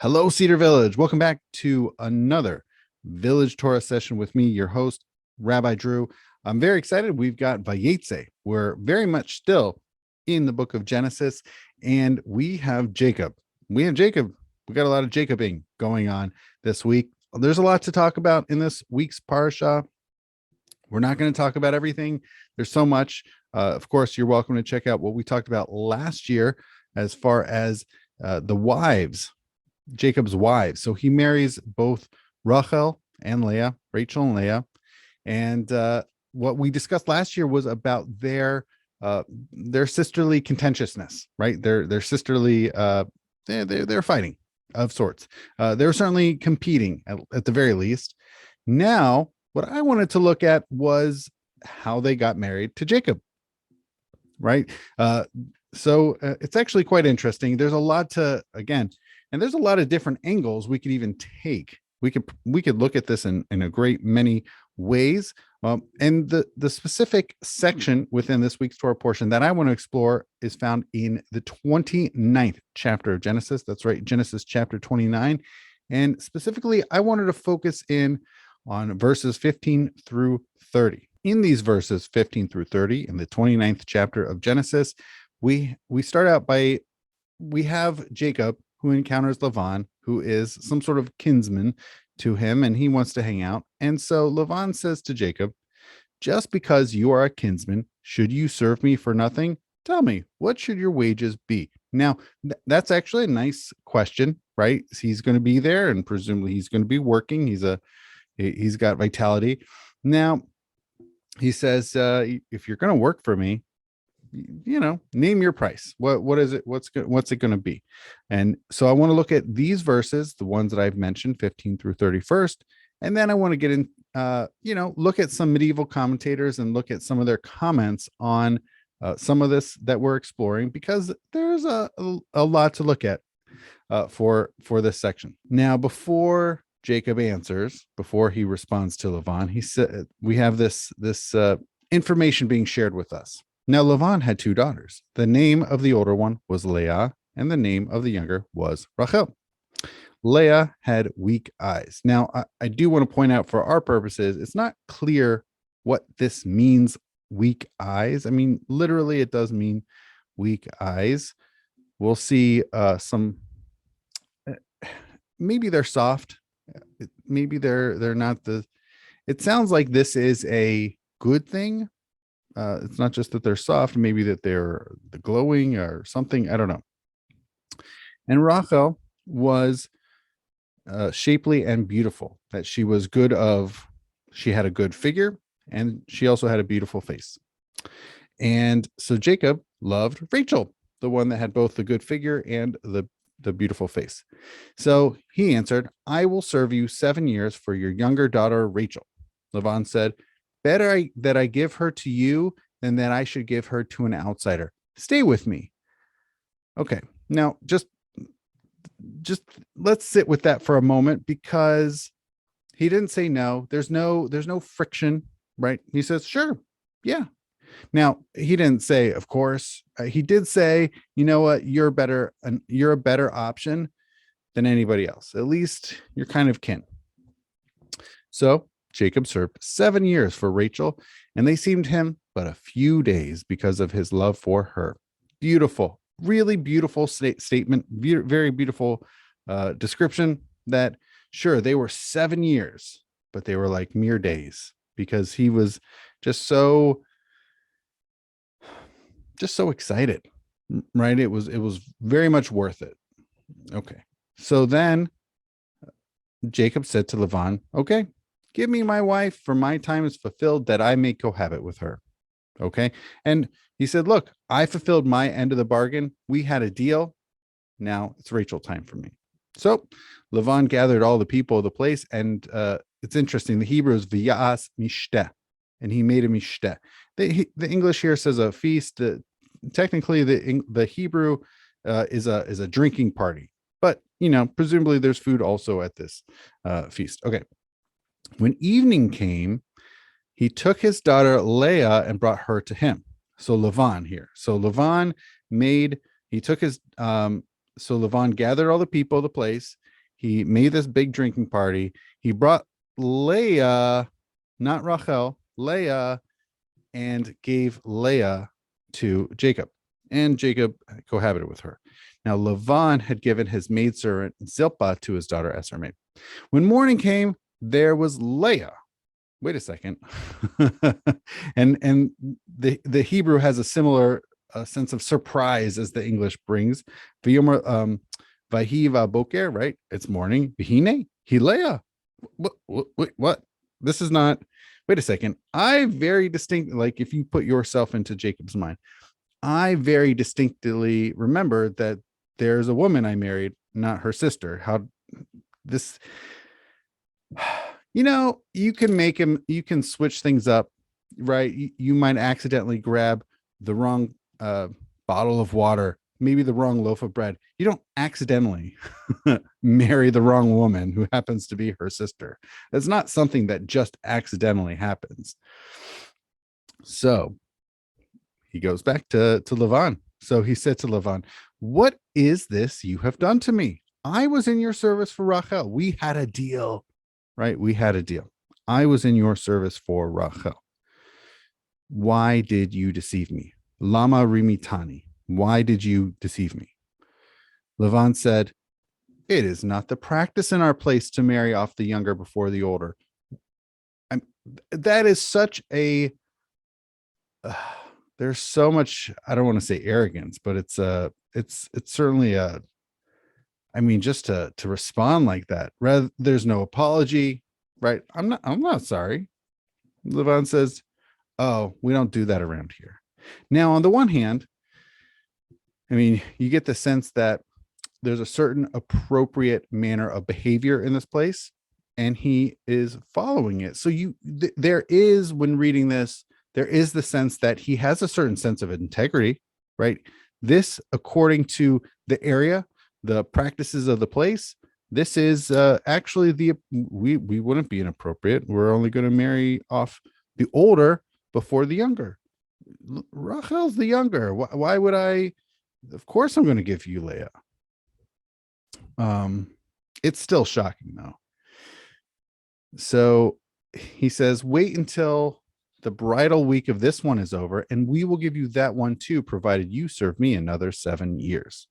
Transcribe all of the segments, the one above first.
Hello, Cedar Village. Welcome back to another Village Torah session with me, your host, Rabbi Drew. I'm very excited. We've got Vayetzei. We're very much still in the book of Genesis, and we have Jacob. We got a lot of Jacobing going on this week. There's a lot to talk about in this week's parsha. We're not going to talk about everything. There's so much. Of course, you're welcome to check out what we talked about last year as far as the wives, Jacob's wives. So he marries both Rachel and Leah, Rachel and Leah. And what we discussed last year was about their sisterly contentiousness, right? Their sisterly, they're fighting of sorts. They're certainly competing at the very least. Now, what I wanted to look at was how they got married to Jacob, right? So it's actually quite interesting. There's a lot to, again, and there's a lot of different angles we could even take. We could look at this in a great many ways. And the specific section within this week's Torah portion that I want to explore is found in the 29th chapter of Genesis. That's right, Genesis chapter 29. And specifically, I wanted to focus in on verses 15 through 30. In these verses 15 through 30, in the 29th chapter of Genesis, we start out by, we have Jacob, who encounters Lavan, who is some sort of kinsman to him, and he wants to hang out. And so Lavan says to Jacob, just because you are a kinsman, should you serve me for nothing? Tell me, what should your wages be? Now, that's actually a nice question, right? He's going to be there, and presumably he's going to be working. He's got vitality. Now, he says, if you're going to work for me, name your price. What is it? What's it going to be? And so I want to look at these verses, the ones that I've mentioned, 15 through 31st. And then I want to get in, look at some medieval commentators and look at some of their comments on some of this that we're exploring, because there's a lot to look at for this section. Now, before Jacob answers, before he responds to Lavan, he said, we have this information being shared with us. Now, Lavan had two daughters. The name of the older one was Leah, and the name of the younger was Rachel. Leah had weak eyes. Now, I do want to point out, for our purposes, it's not clear what this means, weak eyes. I mean, literally, it does mean weak eyes. We'll see maybe they're soft. Maybe they're not it sounds like this is a good thing. It's not just that they're soft, maybe that they're glowing or something. I don't know. And Rachel was shapely and beautiful, that she was she had a good figure, and she also had a beautiful face. And so Jacob loved Rachel, the one that had both the good figure and the beautiful face. So he answered, I will serve you 7 years for your younger daughter, Rachel. Lavan said, better that I give her to you than that I should give her to an outsider. Stay with me. Okay. Now, just let's sit with that for a moment, because he didn't say no. There's no friction, right? He says, sure. Yeah. Now, he didn't say, of course. He did say, you know what? You're a better option than anybody else. At least you're kind of kin. So Jacob served 7 years for Rachel, and they seemed him but a few days because of his love for her. Beautiful, really beautiful statement, very beautiful description, that sure, they were 7 years, but they were like mere days, because he was just so excited, right? It was very much worth it. Okay. So then Jacob said to Lavan, okay, give me my wife, for my time is fulfilled, that I may cohabit with her. Okay. And he said, look, I fulfilled my end of the bargain. We had a deal. Now it's Rachel time for me. So Lavan gathered all the people of the place. And it's interesting. The Hebrew is v'ya'as mishteh, and he made a mishteh. The English here says a feast. Technically, the Hebrew is a drinking party. But, presumably there's food also at this feast. Okay. When evening came, he took his daughter Leah and brought her to him. So Lavan here. So Lavan gathered all the people of the place, He made this big drinking party. He brought Leah, not Rachel, Leah, and gave Leah to Jacob. And Jacob cohabited with her. Now Lavan had given his maidservant Zilpah to his daughter as her maid. When morning came, there was Leah. Wait a second. and the Hebrew has a similar sense of surprise as the English brings. Vahi boker, right? It's morning. Vihine, Leah. What? This is not. Wait a second. I very distinct, like if you put yourself into Jacob's mind, I very distinctly remember that there's a woman I married, not her sister. How this, you can make him, you can switch things up, right? You might accidentally grab the wrong bottle of water, maybe the wrong loaf of bread. You don't accidentally marry the wrong woman who happens to be her sister. That's not something that just accidentally happens. So he goes back to Lavan. So he said to Lavan, what is this you have done to me? I was in your service for Rachel. We had a deal, right? We had a deal. I was in your service for Rachel. Why did you deceive me? Lama rimitani. Why did you deceive me? Lavan said, it is not the practice in our place to marry off the younger before the older. That is such a... there's so much, I don't want to say arrogance, but it's certainly just to respond like that. Rather, there's no apology, right? I'm not sorry. Lavan says, oh, we don't do that around here. Now, on the one hand, you get the sense that there's a certain appropriate manner of behavior in this place, and he is following it. So there is, when reading this, there is the sense that he has a certain sense of integrity, right? This, according to the area, the practices of the place, this is actually we wouldn't be inappropriate. We're only going to marry off the older before the younger. Rachel's the younger. Why would I? Of course, I'm going to give you Leah. It's still shocking though. So he says, wait until the bridal week of this one is over, and we will give you that one too, provided you serve me another 7 years.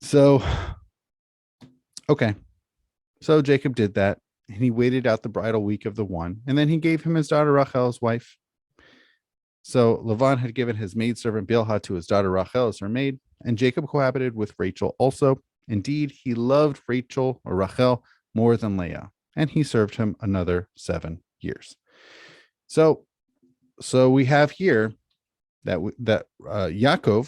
So, okay. So Jacob did that, and he waited out the bridal week of the one, and then he gave him his daughter Rachel as wife. So Lavan had given his maidservant Bilhah to his daughter Rachel as her maid, and Jacob cohabited with Rachel also. Indeed, he loved Rachel more than Leah, and he served him another 7 years. So we have here that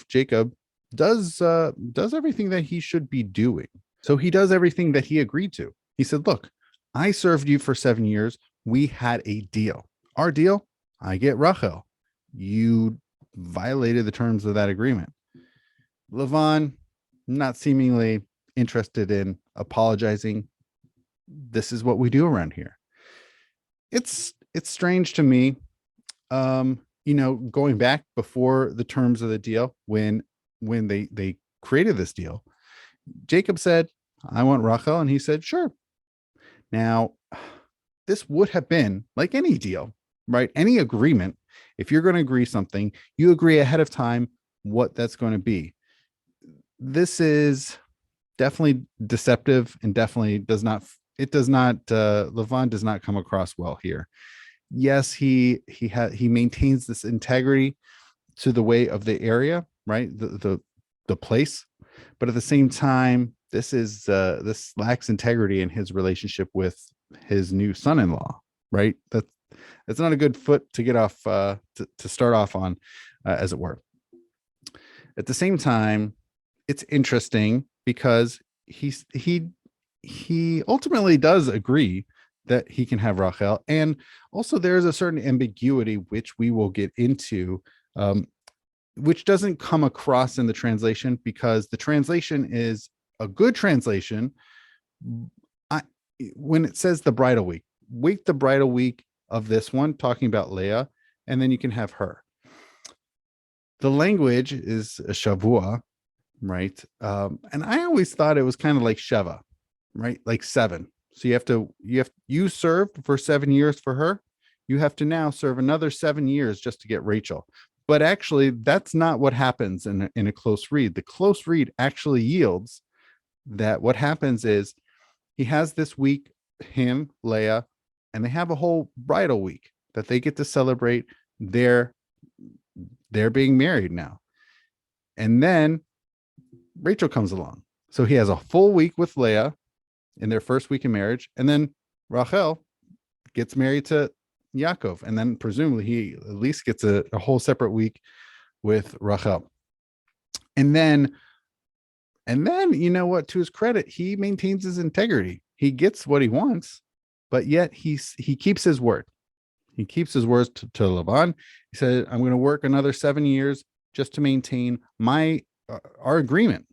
Jacob does everything that he should be doing. So he does everything that he agreed to. He said, look, I served you for 7 years. We had a deal. Our deal, I get Rachel. You violated the terms of that agreement. Lavan, not seemingly interested in apologizing. This is what we do around here. It's strange to me, going back before the terms of the deal, when they created this deal, Jacob said, I want Rachel, and he said, sure. Now, this would have been like any deal, right? Any agreement. If you're going to agree something, you agree ahead of time what that's going to be. This is definitely deceptive, and definitely Lavan does not come across well here. Yes, he maintains this integrity to the way of the area, right? The place, but at the same time, this lacks integrity in his relationship with his new son-in-law, right? That's not a good foot to get off to start off on, as it were. At the same time, it's interesting because he ultimately does agree that he can have Rachel, and also there's a certain ambiguity which we will get into, which doesn't come across in the translation, because the translation is a good translation. When it says the bridal week, wait the bridal week of this one, talking about Leah, and then you can have her. The language is a shavua, right? And I always thought it was kind of like Sheva, right? Like 7. So you served for 7 years for her. You have to now serve another 7 years just to get Rachel. But actually, that's not what happens in a close read. The close read actually yields that what happens is he has this week, him, Leah, and they have a whole bridal week that they get to celebrate their being married now. And then Rachel comes along. So he has a full week with Leah in their first week of marriage. And then Rachel gets married to Yaakov. And then presumably he at least gets a whole separate week with Rachel. And then, you know what, to his credit, he maintains his integrity. He gets what he wants, but yet he keeps his word. He keeps his words to Lavan. He said, I'm going to work another 7 years just to maintain our agreement.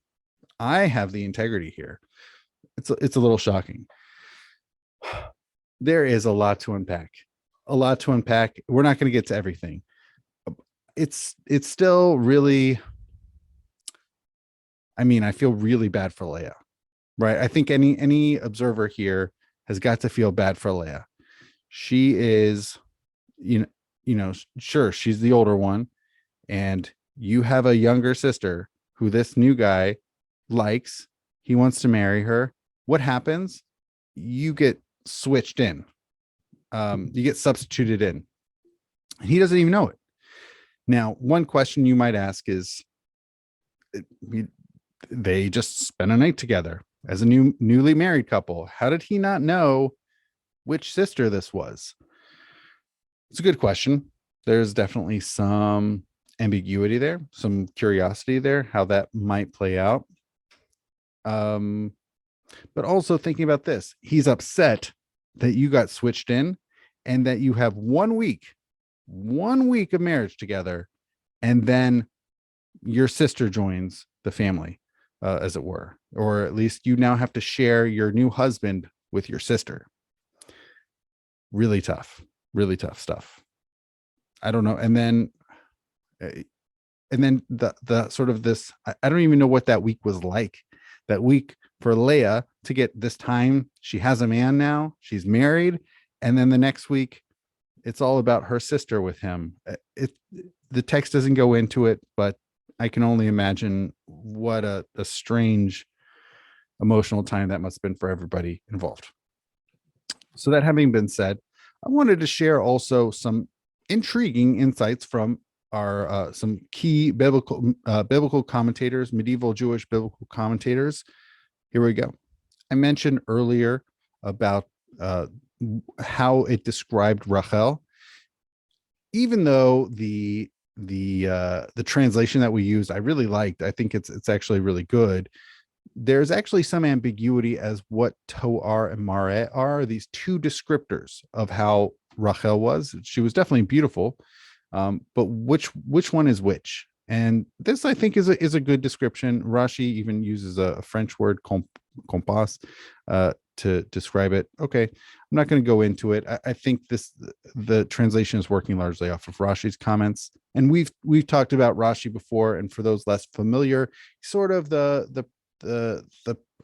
I have the integrity here. It's a little shocking. There is a lot to unpack. We're not going to get to everything. It's still really, I mean, I feel really bad for Leah, right? I think any observer here has got to feel bad for Leah. She is, sure, she's the older one, and you have a younger sister who this new guy likes. He wants to marry her. What happens? You get switched in. You get substituted in. He doesn't even know it. Now, one question you might ask is, they just spent a night together as a newly married couple. How did he not know which sister this was? It's a good question. There's definitely some ambiguity there, some curiosity there, how that might play out. But also thinking about this, he's upset that you got switched in and that you have 1 week of marriage together, and then your sister joins the family, as it were, or at least you now have to share your new husband with your sister. Really tough stuff. I don't know. And then the sort of this, I don't even know what that week was like. That week for Leah to get this time, she has a man now, she's married, and then the next week it's all about her sister with him. The text doesn't go into it, but I can only imagine what a strange emotional time that must have been for everybody involved. So that having been said, I wanted to share also some intriguing insights from our some key biblical commentators, medieval Jewish biblical commentators. Here we go. I mentioned earlier about how it described Rachel. Even though the translation that we used, I really liked. I think it's actually really good. There's actually some ambiguity as what Toar and Mare are, these two descriptors of how Rachel was. She was definitely beautiful, but which one is which? And this, I think, is a good description. Rashi even uses a French word, compass, to describe it. Okay, I'm not going to go into it. I think the translation is working largely off of Rashi's comments, and we've talked about Rashi before. And for those less familiar, sort of the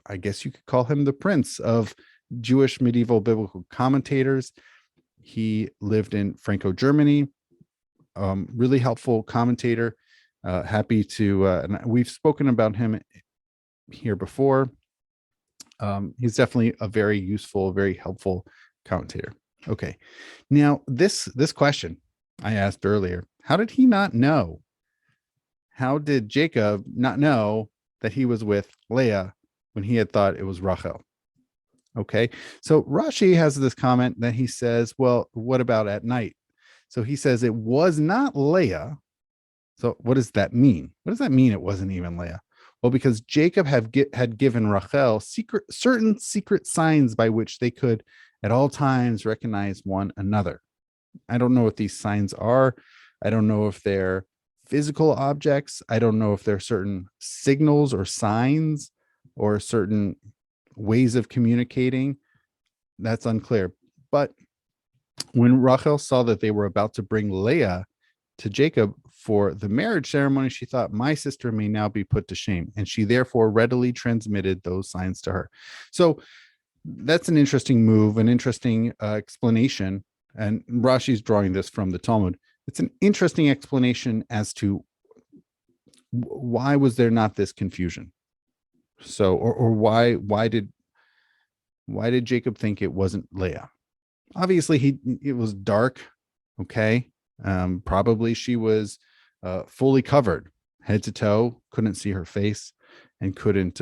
I guess you could call him the prince of Jewish medieval biblical commentators. He lived in Franco-Germany. Really helpful commentator. Happy to, and we've spoken about him here before. He's definitely a very useful, very helpful commentator. Okay, now this question I asked earlier: how did he not know? How did Jacob not know that he was with Leah when he had thought it was Rachel? Okay, so Rashi has this comment that he says, well, what about at night? So he says it was not Leah. So what does that mean? What does that mean it wasn't even Leah? Well, because Jacob had given Rachel certain secret signs by which they could at all times recognize one another. I don't know what these signs are. I don't know if they're physical objects. I don't know if they're certain signals or signs or certain ways of communicating. That's unclear. But when Rachel saw that they were about to bring Leah to Jacob for the marriage ceremony, she thought, my sister may now be put to shame. And she therefore readily transmitted those signs to her. So that's an interesting move, an interesting explanation. And Rashi's drawing this from the Talmud. It's an interesting explanation as to why was there not this confusion. So, or why did Jacob think it wasn't Leah? Obviously, it was dark. Okay, probably she was fully covered head to toe, couldn't see her face, and couldn't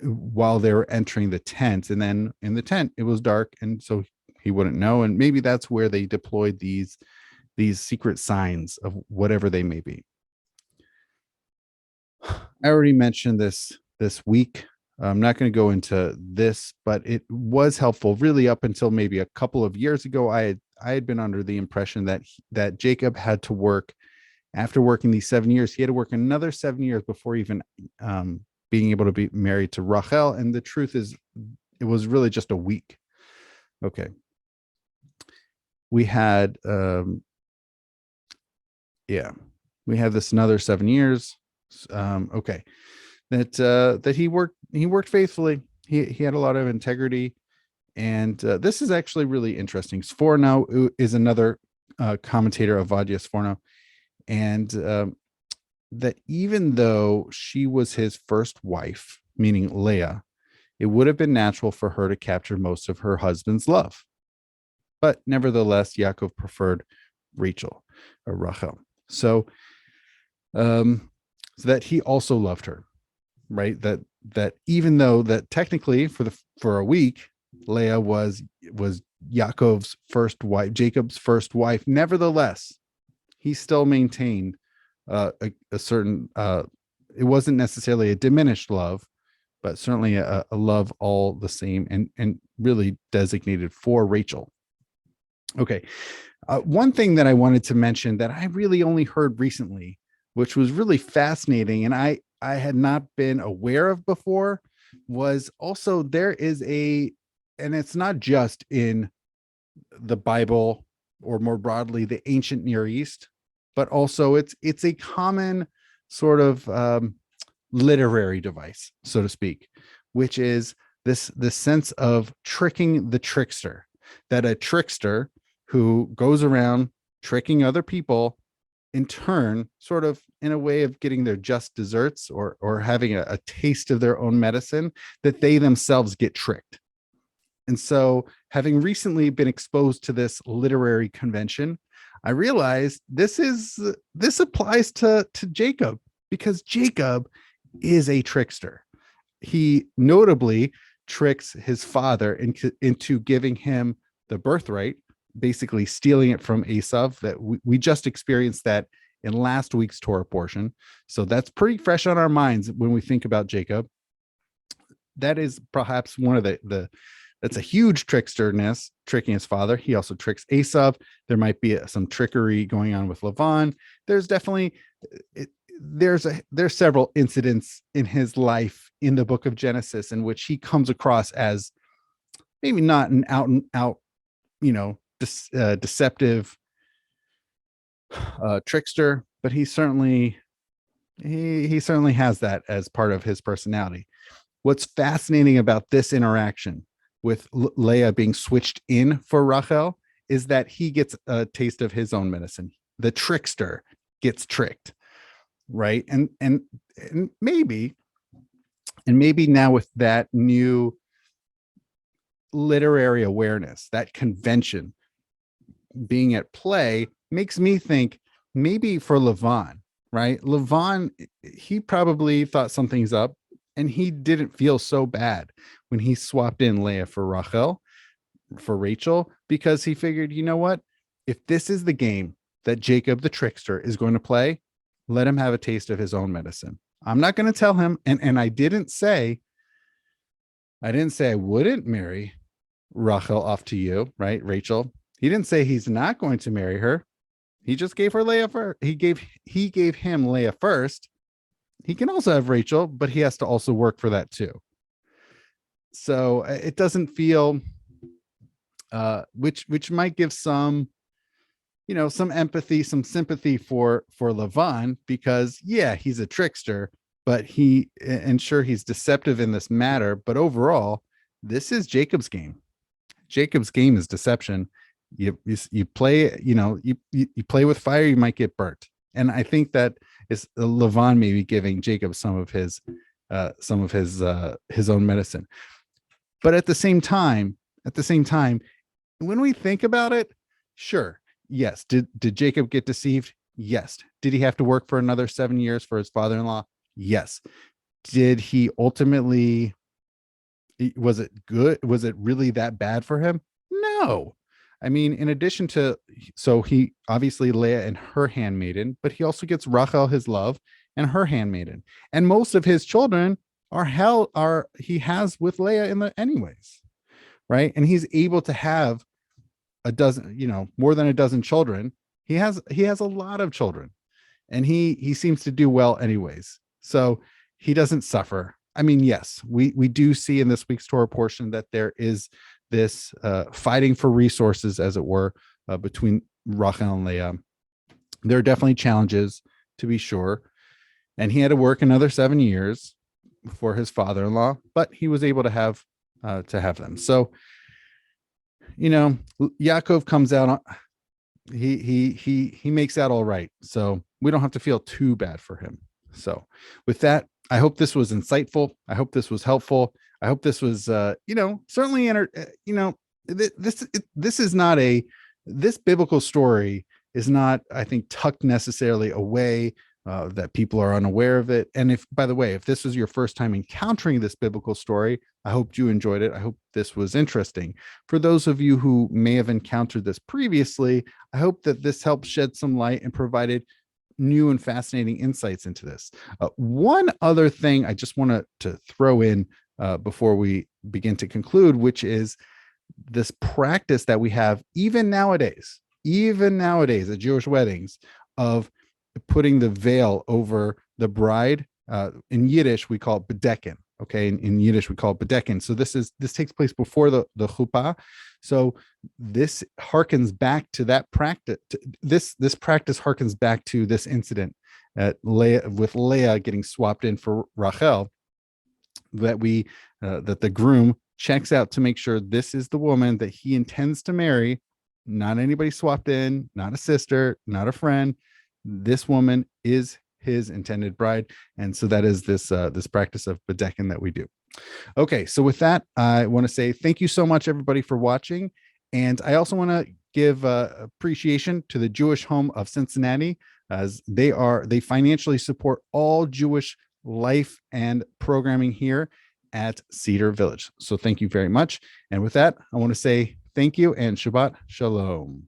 while they were entering the tent. And then in the tent, it was dark, and so he wouldn't know. And maybe that's where they deployed these secret signs of whatever they may be. I already mentioned this week. I'm not going to go into this, but it was helpful really up until maybe a couple of years ago. I had been under the impression that Jacob had to work, after working these 7 years, he had to work another 7 years before even being able to be married to Rachel. And the truth is, it was really just a week. Okay. We had, we have this another 7 years. Okay. That he worked faithfully. He had a lot of integrity. And this is actually really interesting. Sforno is another commentator of Vadia Sforno. And that even though she was his first wife, meaning Leah, it would have been natural for her to capture most of her husband's love. But nevertheless, Yaakov preferred Rachel. So that he also loved her, right? That even though that technically for a week, Leah was Yaakov's first wife, Jacob's first wife, nevertheless, he still maintained a certain, it wasn't necessarily a diminished love, but certainly a love all the same, and really designated for Rachel. Okay. One thing that I wanted to mention that I really only heard recently, which was really fascinating, and I had not been aware of before, was also there is and it's not just in the Bible or more broadly the ancient Near East, but also it's a common sort of literary device, so to speak, which is this sense of tricking the trickster, that a trickster who goes around tricking other people in turn, sort of in a way of getting their just desserts or having a taste of their own medicine, that they themselves get tricked. And so, having recently been exposed to this literary convention, I realized this applies to Jacob, because Jacob is a trickster. He notably tricks his father into giving him the birthright, basically stealing it from Esav. That we just experienced that in last week's Torah portion. So that's pretty fresh on our minds when we think about Jacob. That is perhaps one of that's a huge tricksterness, tricking his father. He also tricks Esav. There might be some trickery going on with Lavan. There's definitely, there's several incidents in his life in the book of Genesis in which he comes across as maybe not an out and out, deceptive trickster, but he certainly has that as part of his personality. What's fascinating about this interaction with Leah being switched in for Rachel is that he gets a taste of his own medicine. The trickster gets tricked, right? And maybe now with that new literary awareness, that convention being at play, makes me think maybe for Lavan, right? Lavan, he probably thought something's up, and he didn't feel so bad when he swapped in Leah for Rachel, because he figured, you know what? If this is the game that Jacob the trickster is going to play, let him have a taste of his own medicine. I'm not going to tell him, and I didn't say I wouldn't marry Rachel off to you, right, Rachel? He didn't say he's not going to marry her. He just gave her Leah first. He gave him Leah first. He can also have Rachel, but he has to also work for that too. So it doesn't feel, which might give some, some empathy, some sympathy for Lavan, because yeah, he's a trickster, but he's deceptive in this matter. But overall, this is Jacob's game. Jacob's game is deception. You play, you play with fire, you might get burnt. And I think that is Lavan maybe giving Jacob some of his own medicine. But at the same time, when we think about it, sure, yes. Did Jacob get deceived? Yes. Did he have to work for another 7 years for his father-in-law? Yes. Did he ultimately, was it good? Was it really that bad for him? No. I mean, in addition to, so he obviously Leah and her handmaiden, but he also gets Rachel, his love, and her handmaiden. And most of his children he has with Leah in the anyways, right? And he's able to have a dozen, more than a dozen children. He has a lot of children, and he seems to do well anyways. So he doesn't suffer. I mean, yes, we do see in this week's Torah portion that there is this fighting for resources, as it were, between Rachel and Leah. There are definitely challenges, to be sure, and he had to work another 7 years for his father-in-law, but he was able to have them. So, Yaakov comes out. He makes out all right. So we don't have to feel too bad for him. So with that, I hope this was insightful. I hope this was helpful. I hope this was, certainly, this is not this biblical story is not, I think, tucked necessarily away, that people are unaware of it. And by the way, if this was your first time encountering this biblical story, I hope you enjoyed it. I hope this was interesting. For those of you who may have encountered this previously, I hope that this helped shed some light and provided new and fascinating insights into this. One other thing I just want to throw in before we begin to conclude, which is this practice that we have even nowadays at Jewish weddings, of putting the veil over the bride. In Yiddish, we call it bedecken. Okay, in Yiddish, we call it bedecken. So this takes place before the chuppah. So this harkens back to that practice. This practice harkens back to this incident with Leah getting swapped in for Rachel. That the groom checks out to make sure this is the woman that he intends to marry, not anybody swapped in, not a sister, not a friend. This woman is his intended bride. And so that is this practice of bedecken that we do. Okay, so with that, I want to say thank you so much, everybody, for watching. And I also want to give appreciation to the Jewish Home of Cincinnati, as they financially support all Jewish life and programming here at Cedar Village. So thank you very much. And with that, I want to say thank you and Shabbat Shalom.